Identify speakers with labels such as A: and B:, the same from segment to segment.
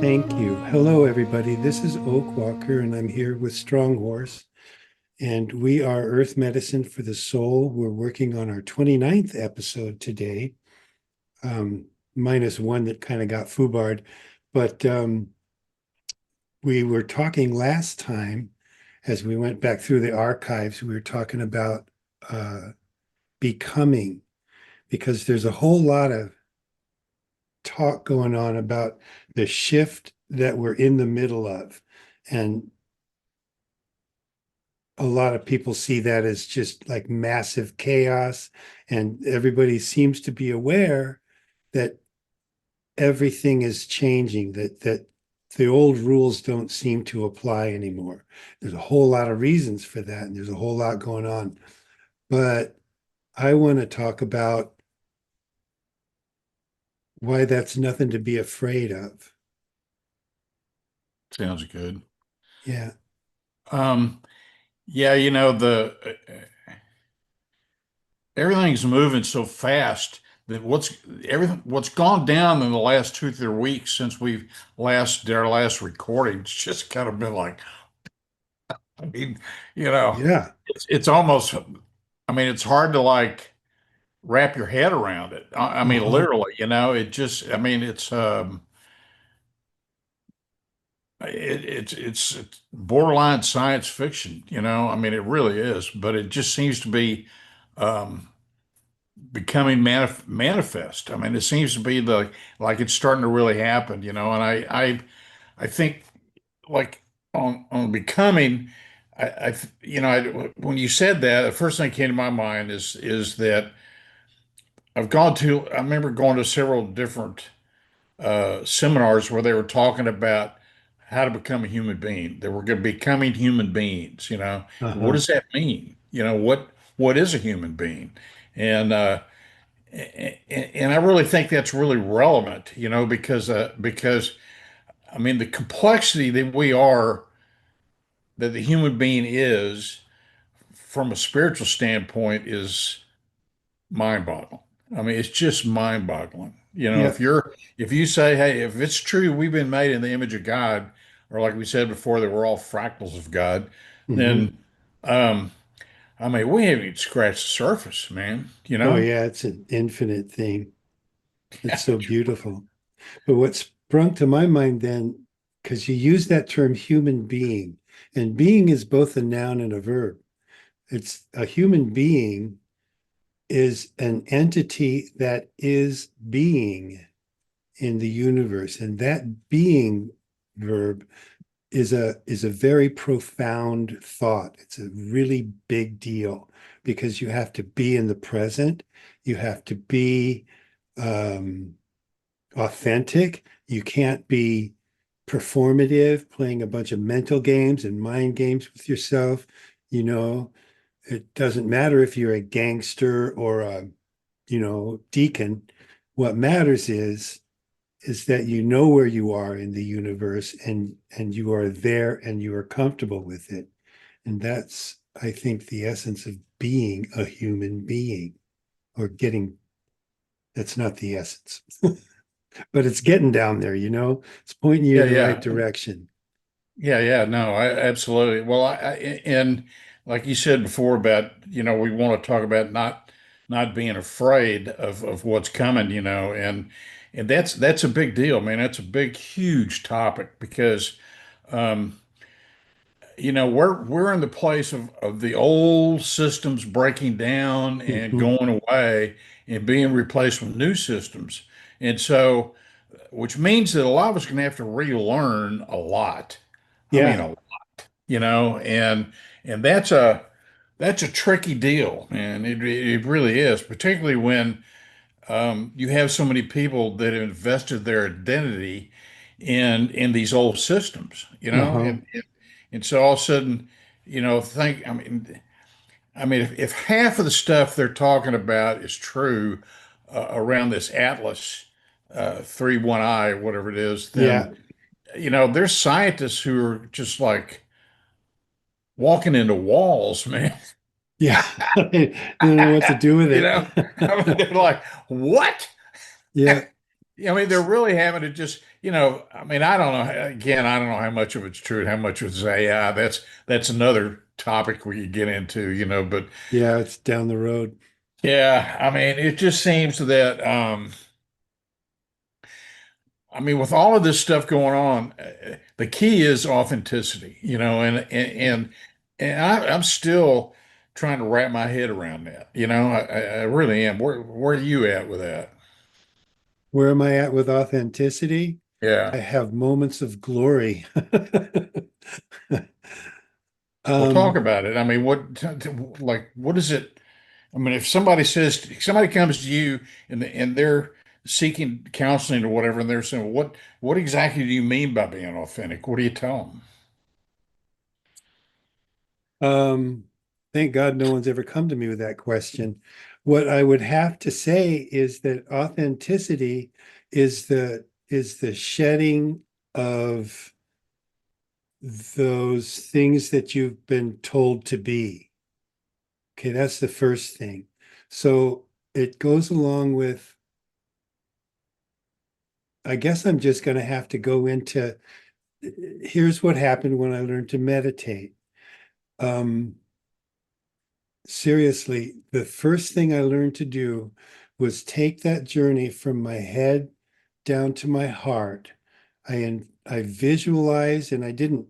A: Thank you. Hello, everybody. This is Oakwalker, and I'm here with Stronghorse, and we are Earth Medicine for the Soul. We're working on our 29th episode today, minus one that kind of got foobarred. But we were talking last time, as we went back through the archives, we were talking about becoming, because there's a whole lot of talk going on about the shift that we're in the middle of. And a lot of people see that as just like massive chaos. And everybody seems to be aware that everything is changing, that the old rules don't seem to apply anymore. There's a whole lot of reasons for that, and there's a whole lot going on. But I want to talk about why that's nothing to be afraid of.
B: Sounds good.
A: Yeah.
B: Um, yeah, the everything's moving so fast that what's gone down in the last 2, 3 weeks since we've last did our last recording, it's just kind of been like, I mean, you know,
A: Yeah.
B: it's almost, I mean, it's hard to like wrap your head around it. I mean,
A: Uh-huh.
B: literally, it just, I mean, it's borderline science fiction, I mean, it really is, but it just seems to be um, becoming manifest. I mean, it seems to be the like it's starting to really happen, and I think like on becoming, when you said that, the first thing that came to my mind is that I remember going to several different seminars where they were talking about how to become a human being. They were going to becoming human beings. What
A: Uh-huh.
B: does that mean? What is a human being? And and I really think that's really relevant. Because I mean the complexity that the human being is from a spiritual standpoint is mind-boggling. I mean, it's just mind-boggling.
A: Yeah.
B: If you say, hey, if it's true, we've been made in the image of God, or like we said before, that we're all fractals of God,
A: Hmm.
B: then um, I mean, we haven't even scratched the surface, man.
A: Oh, yeah. It's an infinite thing. It's
B: Yeah,
A: so beautiful. But what sprung to my mind then, because you use that term human being, and being is both a noun and a verb. It's a human being is an entity that is being in the universe. And that being verb is a very profound thought. It's a really big deal because you have to be in the present. You have to be um, authentic. You can't be performative, playing a bunch of mental games and mind games with yourself. You know, it doesn't matter if you're a gangster or a, deacon. What matters is that you know where you are in the universe and you are there and you are comfortable with it. And that's, I think, the essence of being a human being or getting, that's not the essence. But it's getting down there, it's pointing you
B: yeah,
A: in the right
B: yeah.
A: direction.
B: Yeah, no, absolutely. Well, and like you said before about, we want to talk about not being afraid of what's coming, and that's a big deal, man. That's a big, huge topic because um, we're in the place of the old systems breaking down and
A: Hmm.
B: going away and being replaced with new systems. And so, which means that a lot of us are going to have to relearn a lot. I mean,
A: Yeah.
B: a and that's a tricky deal, man. It really is, particularly when you have so many people that have invested their identity in these old systems,
A: Uh-huh.
B: and so all of a sudden, think I mean if half of the stuff they're talking about is true around this Atlas 31I, whatever it is,
A: Yeah.
B: then there's scientists who are just like walking into walls, man.
A: Yeah. They don't know what to do with
B: You know, I mean,
A: it.
B: they're like, what?
A: Yeah.
B: I mean, they're really having to just, I mean, I don't know. Again, I don't know how much of it's true, how much of it's AI. That's another topic we could get into, but
A: Yeah, it's down the road.
B: yeah, I mean, it just seems that, I mean, with all of this stuff going on, the key is authenticity, and I'm still trying to wrap my head around that. I really am. Where are you at with that?
A: Where am I at with authenticity? I
B: Yeah.
A: have moments of glory.
B: Well, talk
A: Um,
B: about it. I mean, like, what is it? I mean, if somebody comes to you and they're seeking counseling or whatever, and they're saying, what exactly do you mean by being authentic? What do you tell them?
A: um, thank God no one's ever come to me with that question. What I would have to say is that authenticity is the shedding of those things that you've been told to be. Okay, that's the first thing. So it goes along with, I guess I'm just going to have to go into here's what happened when I learned to meditate. Um, Seriously, the first thing I learned to do was take that journey from my head down to my heart. I visualized and I didn't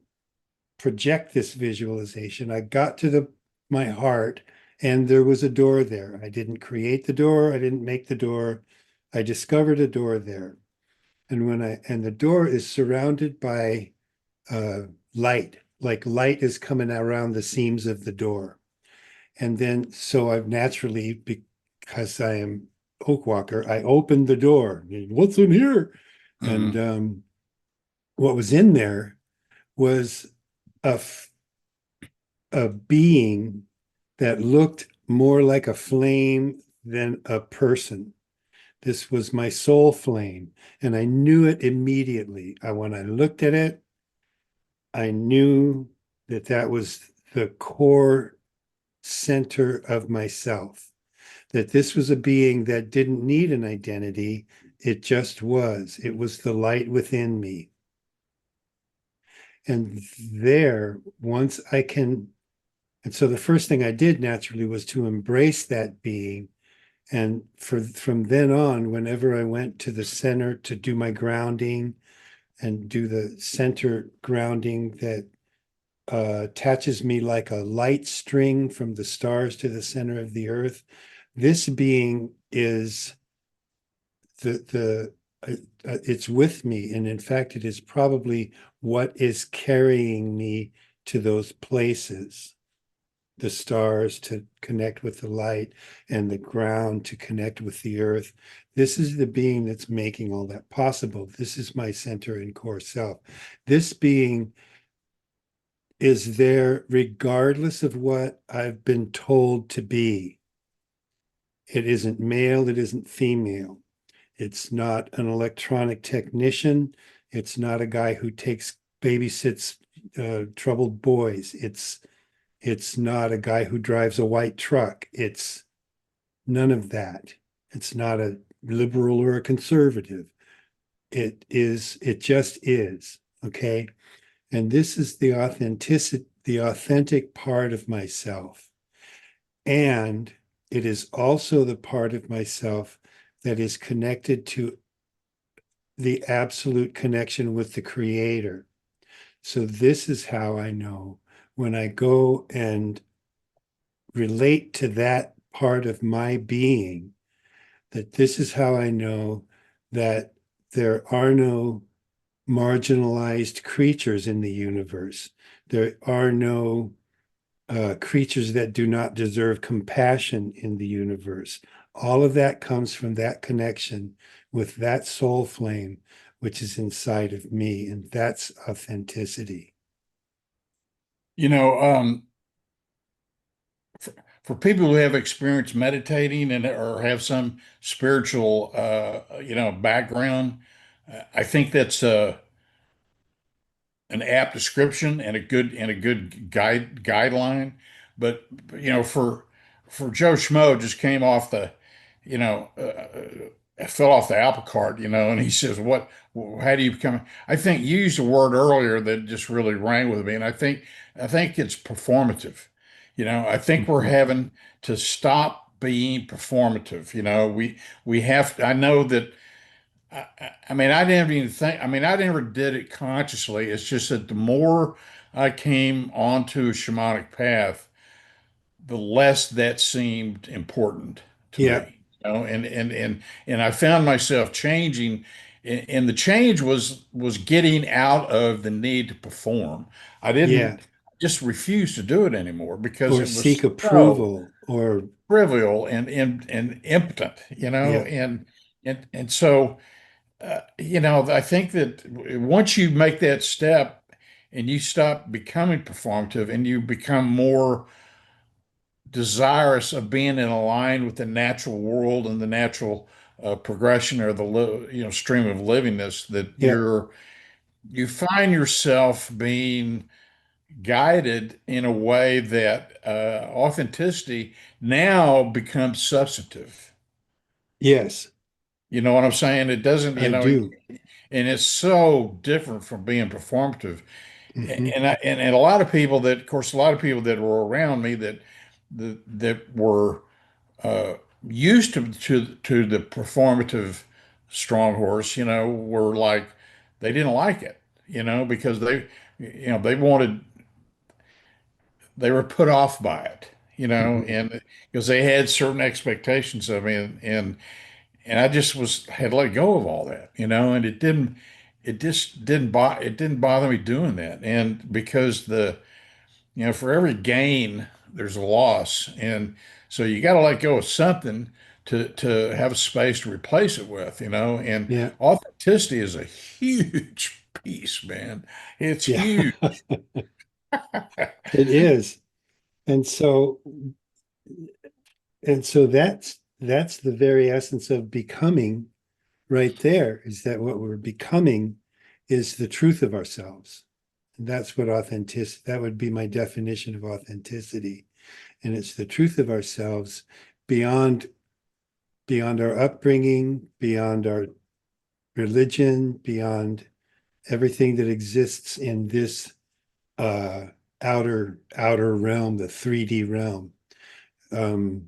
A: project this visualization. I got to the my heart and there was a door there. I didn't create the door, I didn't make the door. I discovered a door there. And the door is surrounded by uh light, like light is coming around the seams of the door. And then so I've naturally, because I am Oakwalker, I opened the door. What's in here? And
B: Hmm.
A: what was in there was a a being that looked more like a flame than a person. This was my soul flame, and I knew it immediately. When I looked at it, I knew that that was the core center of myself, that this was a being that didn't need an identity. It just was. It was the light within me. And there, once I can, and so the first thing I did naturally was to embrace that being. And from then on, whenever I went to the center to do my grounding and do the center grounding that attaches me like a light string from the stars to the center of the earth, this being is the it's with me, and in fact, it is probably what is carrying me to those places. The stars to connect with the light and the ground to connect with the earth. This is the being that's making all that possible. This is my center and core self. This being is there regardless of what I've been told to be. It isn't male, it isn't female. It's not an electronic technician. It's not a guy who babysits troubled boys. It's not a guy who drives a white truck. It's none of that. It's not a liberal or a conservative. It just is. Okay. And this is the authentic part of myself. And it is also the part of myself that is connected to the absolute connection with the creator. So this is how I know when I go and relate to that part of my being, that this is how I know that there are no marginalized creatures in the universe. There are no creatures that do not deserve compassion in the universe. All of that comes from that connection with that soul flame, which is inside of me. And that's authenticity.
B: You know, for people who have experience meditating and or have some spiritual, background, I think that's an apt description and a good guideline. But for Joe Schmo, just came off the, you know, fell off the apple cart, and he says, how do you become? I think you used a word earlier that just really rang with me. And I think it's performative. I think we're
A: Mhm.
B: having to stop being performative. We have I know that I mean, I didn't even think, I mean, I never did it consciously. It's just that the more I came onto a shamanic path, the less that seemed important to
A: Yeah,
B: me. And I found myself changing, and the change was getting out of the need to perform. I
A: yeah.
B: didn't just refuse to do it anymore because
A: Or
B: it
A: seek
B: was so
A: approval, or
B: trivial and impotent,
A: yeah,
B: and so I think that once you make that step and you stop becoming performative and you become more desirous of being in line with the natural world and the natural progression or the stream of livingness, that
A: yeah,
B: you find yourself being guided in a way that authenticity now becomes substantive.
A: yes,
B: You know what I'm saying? It doesn't,
A: I do.
B: and it's so different from being performative.
A: Hmm.
B: And a lot of people that, of course, a lot of people that were around me that were uh, used to the performative strong horse, were like they didn't like it, because they were put off by it,
A: Hmm.
B: and because they had certain expectations of me, and I just had let go of all that, and it didn't bother me doing that. And because for every gain, there's a loss. And so you got to let go of something to have a space to replace it with, and
A: Yeah,
B: authenticity is a huge piece, man. It's
A: yeah.
B: huge.
A: It is. And so that's the very essence of becoming right there, is that what we're becoming is the truth of ourselves. And that's what authenticity, that would be my definition of authenticity. And it's the truth of ourselves beyond our upbringing, beyond our religion, beyond everything that exists in this uh, outer realm, the 3D realm. Um,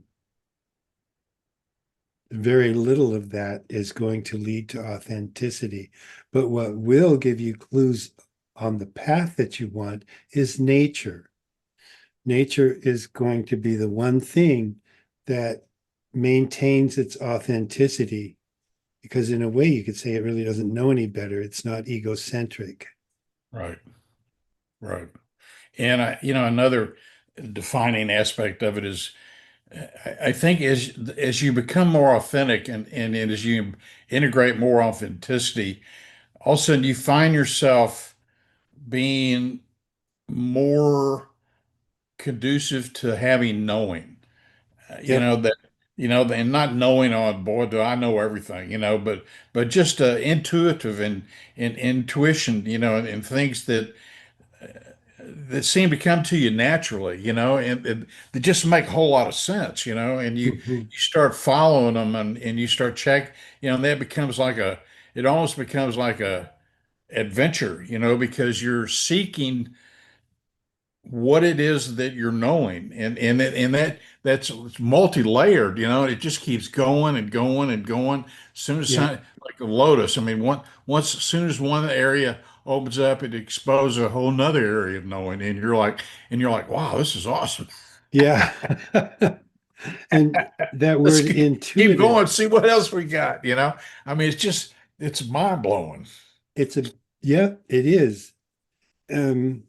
A: very little of that is going to lead to authenticity. But what will give you clues on the path that you want is nature. Nature is going to be the one thing that maintains its authenticity, because in a way you could say it really doesn't know any better. It's not egocentric.
B: Right, right. And another defining aspect of it is I think as you become more authentic and as you integrate more authenticity, all of a sudden you find yourself being more conducive to having knowing,
A: Yep.
B: that, and not knowing, oh boy, do I know everything, but just intuitive and intuition, and things that seem to come to you naturally, and they just make a whole lot of sense, and
A: Mhm.
B: you start following them and you start check, and that becomes it almost becomes like a adventure, because you're seeking what it is that you're knowing, and that's it's multi-layered, it just keeps going and going and going. As soon as
A: Yeah.
B: like a lotus, I mean, as soon as one area opens up, it exposes a whole nother area of knowing, and you're like, wow, this is awesome.
A: Yeah. And that
B: Let's
A: word
B: keep
A: intuitive,
B: going, see what else we got, I mean, it's mind blowing.
A: it's a, yeah, it is. Um,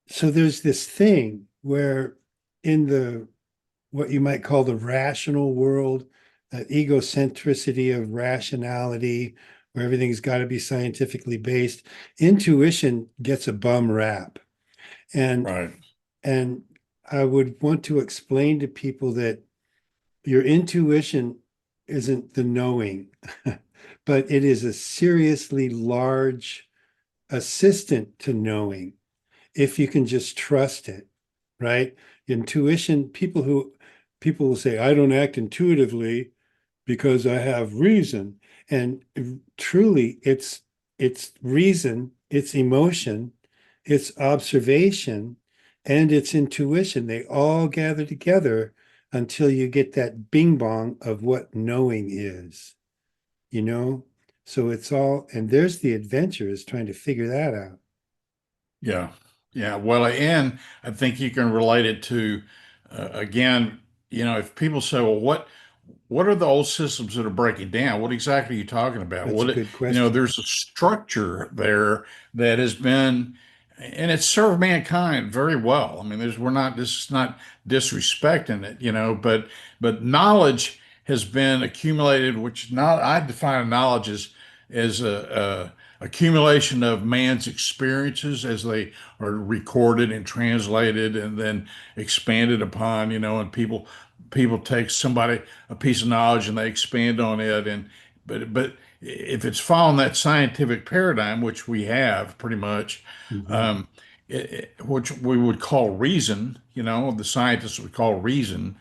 A: so there's this thing where in the what you might call the rational world, that egocentricity of rationality, where everything's got to be scientifically based, intuition gets a bum rap. And
B: Right,
A: and I would want to explain to people that your intuition isn't the knowing, but it is a seriously large assistant to knowing if you can just trust it, right? Intuition, people will say, I don't act intuitively. because I have reason. And truly, it's reason, it's emotion, it's observation, and it's intuition. They all gather together until you get that bing bong of what knowing is, you know? So it's all, and there's the adventure is trying to figure that out.
B: Yeah. Yeah. Well, and I think you can relate it to, again, if people say, well, what are the old systems that are breaking down? What exactly are you talking about?
A: That's a good question.
B: There's a structure there that has been, and it's served mankind very well. I mean, this is not disrespecting it, but knowledge has been accumulated, which not, I define knowledge as a accumulation of man's experiences as they are recorded and translated and then expanded upon, and people take somebody a piece of knowledge and they expand on it, and but if it's following that scientific paradigm, which we have pretty much,
A: Mhm.
B: um, which we would call reason, the scientists would call reason,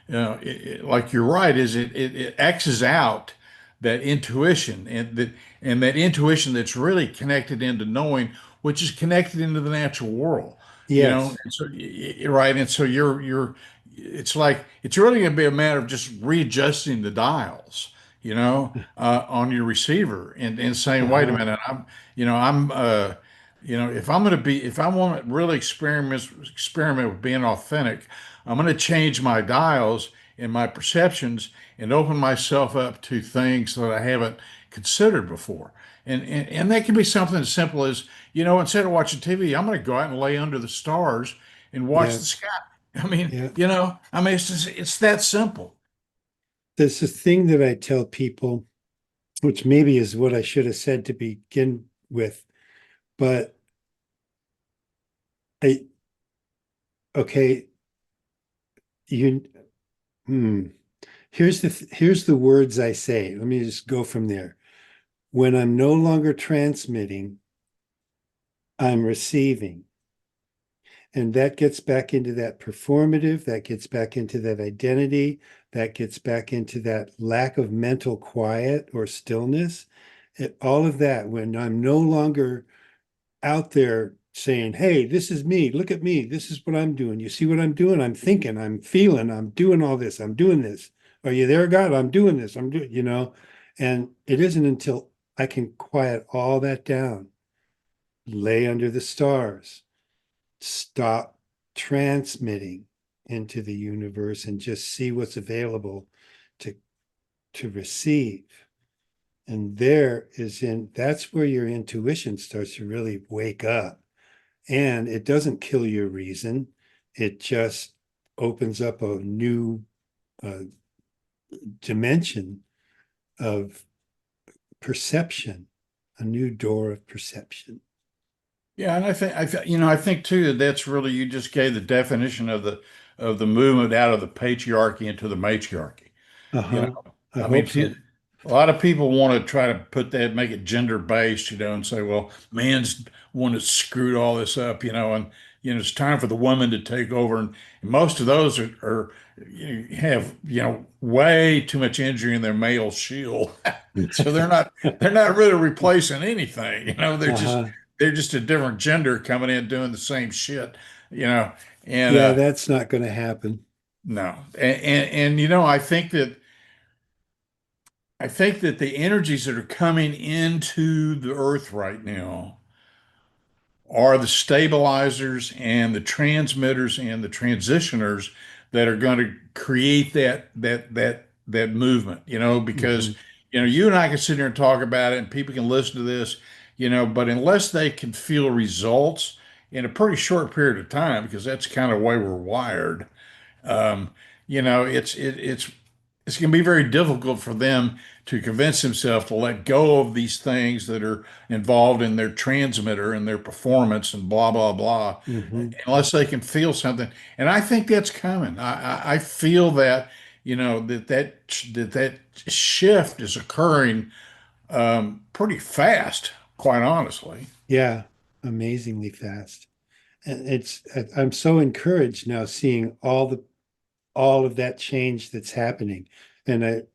B: like you're right, is it X's out that intuition, and that intuition that's really connected into knowing, which is connected into the natural world,
A: Yes.
B: and so right, and so you're it's like it's really going to be a matter of just readjusting the dials, on your receiver, and saying, wait a
A: Uh-huh.
B: minute, if I want to really experiment with being authentic, I'm going to change my dials and my perceptions and open myself up to things that I haven't considered before. And that can be something as simple as, instead of watching TV, I'm going to go out and lay under the stars and watch
A: Yeah.
B: the sky. I mean,
A: Yeah.
B: it's that simple.
A: There's a thing that I tell people, which maybe is what I should have said to begin with, but I, okay, you, hmm, here's the words I say. Let me just go from there. When I'm no longer transmitting, I'm receiving. And that gets back into that performative, that gets back into that identity, that gets back into that lack of mental quiet or stillness. All of that, when I'm no longer out there saying, hey, this is me, look at me, this is what I'm doing. You see what I'm doing? I'm thinking, I'm feeling, I'm doing all this, I'm doing this. Are you there, God? I'm doing this, I'm doing, and it isn't until I can quiet all that down, lay under the stars, stop transmitting into the universe and just see what's available to receive. And that's where your intuition starts to really wake up. And it doesn't kill your reason. It just opens up a new uh, dimension of perception, a new door of perception.
B: Yeah, and I think too that that's really, you just gave the definition of the movement out of the patriarchy into the matriarchy. You know,
A: Uh-huh. I
B: I mean,
A: hope so.
B: a lot of people want to try to put that, make it gender based, and say, well, man's one that screwed all this up, and it's time for the woman to take over. And most of those have way too much injury in their male shield, so they're not really replacing anything.
A: Uh-huh.
B: They're just a different gender coming in doing the same shit, you know. And
A: Yeah, that's not going to happen.
B: no, and I think that the energies that are coming into the earth right now are the stabilizers and the transmitters and the transitioners that are going to create that movement, because
A: Mhm.
B: you and I can sit here and talk about it and people can listen to this, but unless they can feel results in a pretty short period of time, because that's kind of the way we're wired, um, it's going to be very difficult for them to convince themselves to let go of these things that are involved in their transmitter and their performance and blah blah blah,
A: Mhm.
B: unless they can feel something. And I think that's coming. I feel that that shift is occurring pretty fast, quite honestly.
A: Yeah, amazingly fast. And I'm so encouraged now seeing all of that change that's happening. And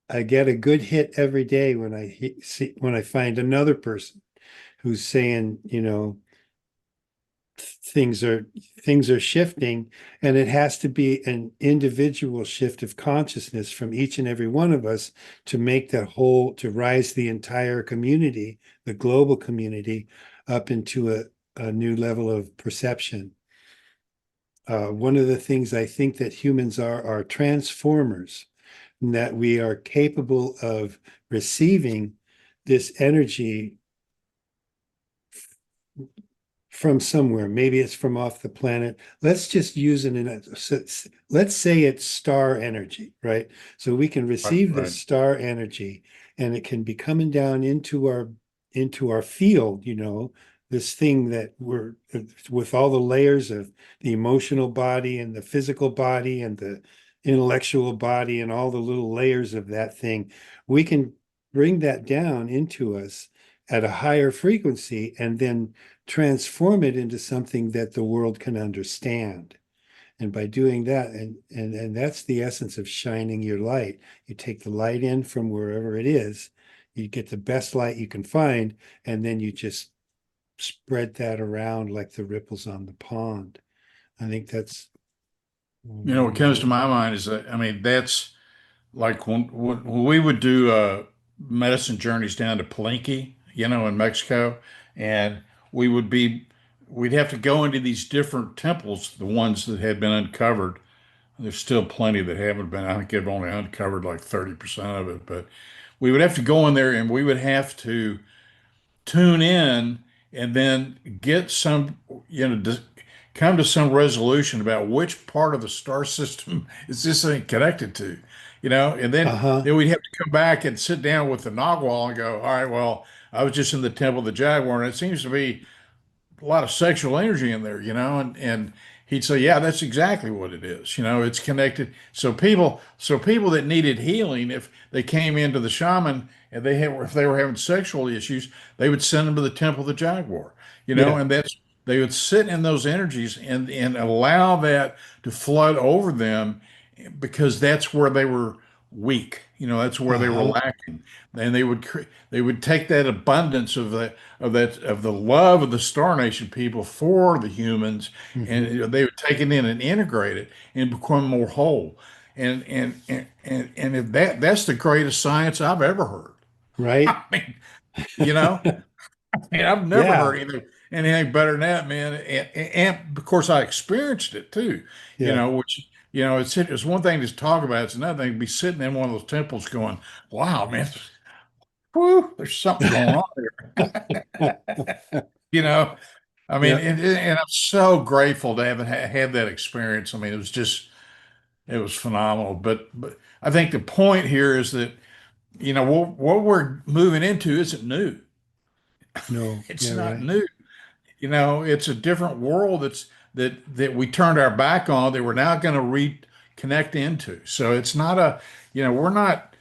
A: I get a good hit every day when see when I find another person who's saying, things are things are shifting, and it has to be an individual shift of consciousness from each and every one of us to make that whole, to rise the entire community, the global community, up into a new level of perception. One of the things I think that humans are transformers, and that we are capable of receiving this energy from somewhere. Maybe it's from off the planet. Let's just use it in a, let's say it's star energy, right? So we can
B: Right,
A: receive this
B: right.
A: star energy, and it can be coming down into our field, this thing that we're, with all the layers of the emotional body and the physical body and the intellectual body and all the little layers of that thing. We can bring that down into us at a higher frequency, and then transform it into something that the world can understand. And by doing that, and that's the essence of shining your light. You take the light in from wherever it is, you get the best light you can find, and then you just spread that around like the ripples on the pond. I think that's
B: What comes to my mind is that, I mean, that's like when we would do medicine journeys down to Palenque, in Mexico, and we would be, we'd have to go into these different temples, the ones that had been uncovered. There's still plenty that haven't been. I think they've only uncovered like 30% of it, but we would have to go in there and we would have to tune in and then get some, come to some resolution about which part of the star system is this thing connected to, and
A: uh-huh.
B: then we'd have to come back and sit down with the Nagual and go, all right, well, I was just in the Temple of the Jaguar, and it seems to be a lot of sexual energy in there, and he'd say, yeah, that's exactly what it is. It's connected. So people that needed healing, if they came into the shaman and if they were having sexual issues, they would send them to the Temple of the Jaguar,
A: Yeah.
B: and they would sit in those energies and allow that to flood over them because that's where they were weak. That's where they were
A: Uh-huh.
B: lacking. And they would take that abundance of the love of the Star Nation people for the humans, and
A: Hmm.
B: they would take it in and integrate it and become more whole. And if that's the greatest science I've ever heard.
A: Right.
B: I mean, you know, and I've never heard
A: Yeah.
B: anything better than that, man. And of course, I experienced it too.
A: Yeah.
B: Which it's one thing to talk about; it's another thing to be sitting in one of those temples, going, "Wow, man, whew, there's something going on here." You know, I mean,
A: Yeah.
B: and I'm so grateful to have had that experience. I mean, it was phenomenal. But I think the point here is that what we're moving into isn't new.
A: No.
B: It's
A: Yeah.
B: not
A: Right.
B: new. It's a different world that we turned our back on that we're now going to reconnect into. So it's not we're not,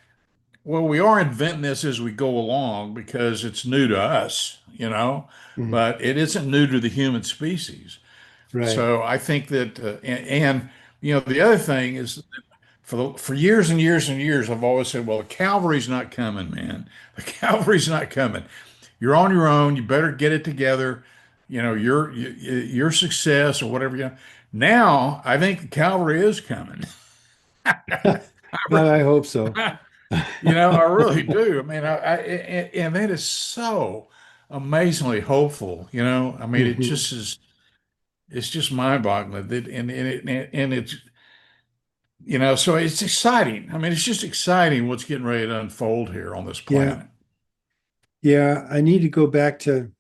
B: well, we are inventing this as we go along because it's new to us,
A: Mhm.
B: but it isn't new to the human species.
A: Right.
B: So I think that, the other thing is that for years and years and years, I've always said, well, the cavalry's not coming, man. The cavalry's not coming. You're on your own. You better get it together. Your success or whatever. Now, I think the cavalry is coming.
A: I hope so.
B: I really do. I mean, and that is so amazingly hopeful. I mean, it
A: Hmm.
B: just is. It's just mind-boggling that, and it's, so it's exciting. I mean, it's just exciting what's getting ready to unfold here on this
A: Yeah.
B: planet.
A: Yeah. I need to go back to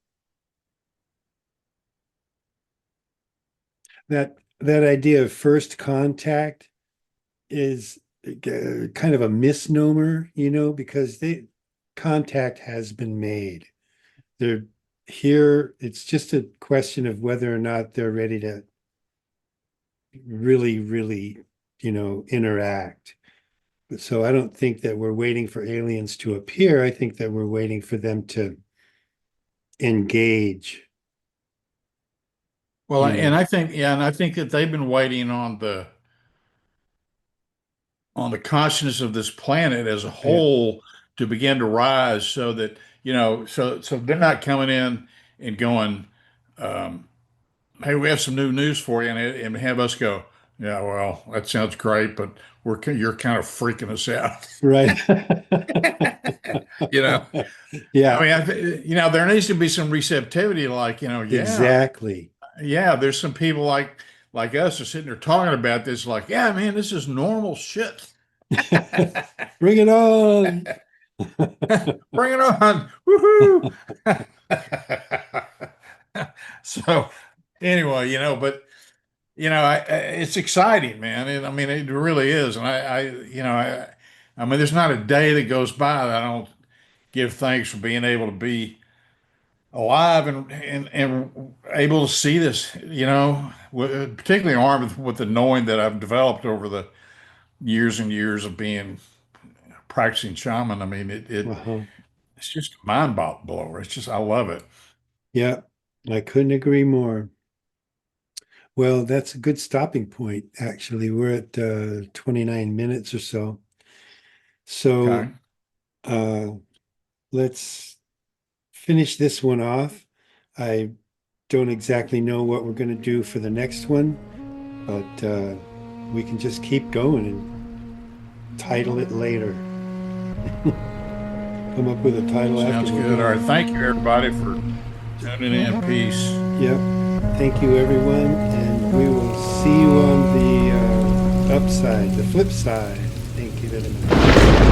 A: that idea of first contact is kind of a misnomer, because contact has been made. They're here. It's just a question of whether or not they're ready to really, really, interact. So I don't think that we're waiting for aliens to appear. I think that we're waiting for them to engage,
B: Well,
A: you know.
B: and I think that they've been waiting on on the consciousness of this planet as a
A: Yeah.
B: whole to begin to rise so that, so they're not coming in and going, um, hey, we have some new news for you, and have us go, yeah, well, that sounds great, but you're kind of freaking us out.
A: Right.
B: You know, I
A: Yeah,
B: mean, there needs to be some receptivity, like, yeah,
A: exactly.
B: yeah, there's some people like us are sitting there talking about this, like, yeah, man, this is normal shit.
A: Bring it on.
B: Bring it on. Woohoo. So anyway, but it's exciting, man. I mean, it really is. And I mean, there's not a day that goes by that I don't give thanks for being able to be alive and able to see this, particularly armed with the knowing that I've developed over the years and years of being practicing shaman. I mean,
A: Uh-huh.
B: it's just a mind blower. It's just, I love it.
A: Yeah, I couldn't agree more. Well, that's a good stopping point, actually. We're at 29 minutes or so. So
B: Okay.
A: uh, let's finish this one off. I don't exactly know what we're going to do for the next one, but we can just keep going and title it later. Come up with a title after
B: Sounds
A: we're
B: good. All right.
A: done.
B: Thank you, everybody, for tuning in. Peace.
A: Yep. Thank you, everyone, and we will see you on the upside, the flip side. Thank you very much.